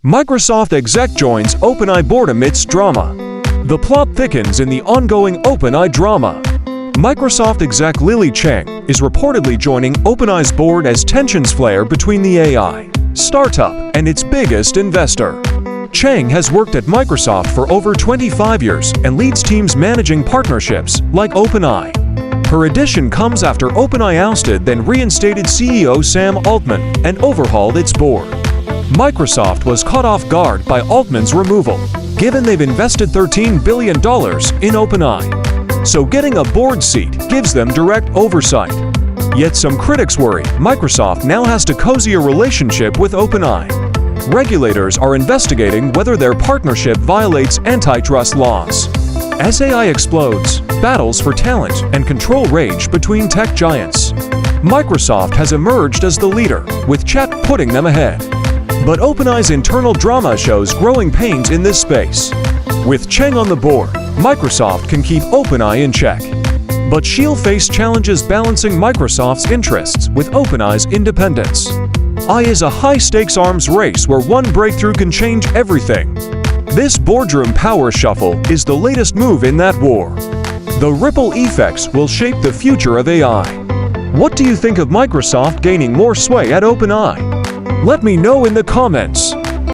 Microsoft exec joins OpenAI board amidst drama. The plot thickens in the ongoing OpenAI drama. Microsoft exec Lily Cheng is reportedly joining OpenAI's board as tensions flare between the AI startup and its biggest investor. Cheng has worked at Microsoft for over 25 years and leads teams managing partnerships like OpenAI. Her addition comes after OpenAI ousted then reinstated CEO Sam Altman and overhauled its board. Microsoft was caught off guard by Altman's removal, given they've invested $13 billion in OpenAI. So getting a board seat gives them direct oversight. Yet some critics worry Microsoft now has to cozy a relationship with OpenAI. Regulators are investigating whether their partnership violates antitrust laws. As AI explodes, battles for talent and control rage between tech giants. Microsoft has emerged as the leader, with Chat putting them ahead. But OpenAI's internal drama shows growing pains in this space. With Cheng on the board, Microsoft can keep OpenAI in check. But she'll face challenges balancing Microsoft's interests with OpenAI's independence. AI is a high-stakes arms race where one breakthrough can change everything. This boardroom power shuffle is the latest move in that war. The ripple effects will shape the future of AI. What do you think of Microsoft gaining more sway at OpenAI? Let me know in the comments.